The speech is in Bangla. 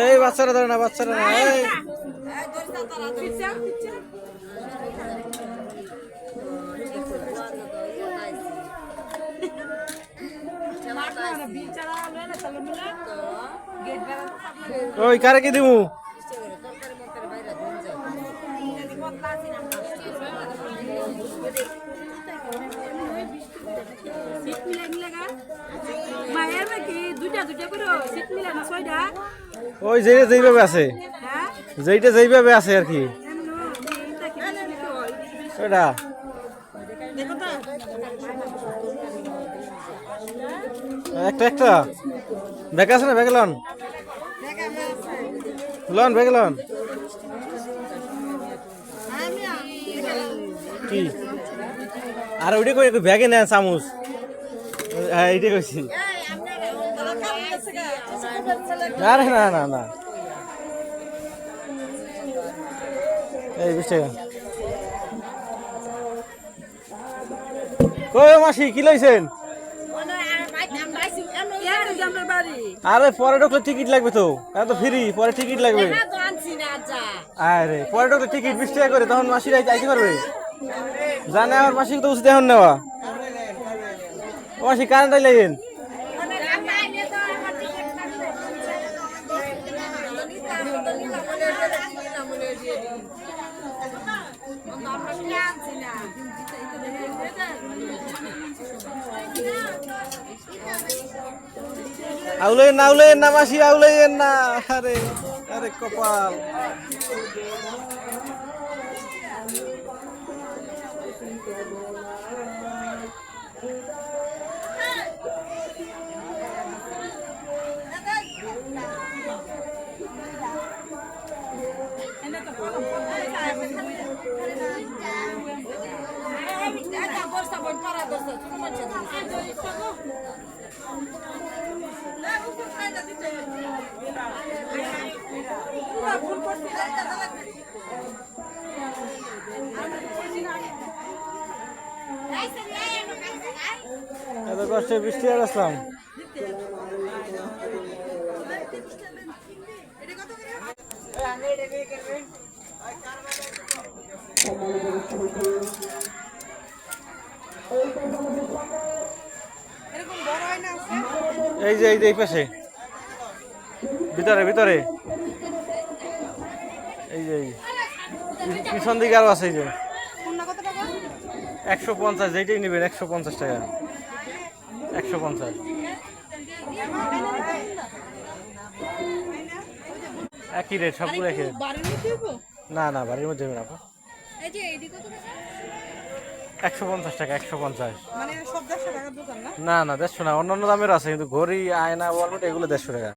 এই বাচ্চারা ধরে না, বাচ্চারা না। এই ওই কারে কি দিমু? ওই যেটা যেইভাবে আছে, যেইটা যেইভাবে আছে আর কি ওটা। একটা একটা ব্যাগ আছে না? ব্যাগ লন, লন ব্যাগ লন। কি আর ওইটা কই ব্যাগে নেন চামচ? হ্যাঁ এইটা কইছি। আরে না না না, এই 20 টাকা। কই মাসি কি লইছেন? আরে পরে ঢুকলে টিকিট লাগবে তো, এখন তো ফ্রি, পরে টিকিট লাগবে। আরে পরে ঢুকলে টিকিট 20 টাকা করে, তখন মাসিরা আইতে পারবে। জানে আমার মাসি তো উচিত এখন নেওয়া। ও মাসি কারেন্টাই লাগেন। আউলেন না, আউলেন না মাসি, আউলেন না। আরে আরে কপাল। এত কষ্টে 20 টাকা আসলাম। এই যে এই পাশে ভিতরে ভিতরে, এই যে পিছন দিকে আরো আছে। এই যে 150, যেইটাই নেবেন 150 টাকা। 150 একই রেট, সবগুলো একই রেট। না না বাড়ির মধ্যে হবে না। 150 টাকা, 150। না না 150 না, অন্যান্য দামের আছে, কিন্তু ঘড়ি, আয়না, ওয়ালমেট এগুলো 150 টাকা।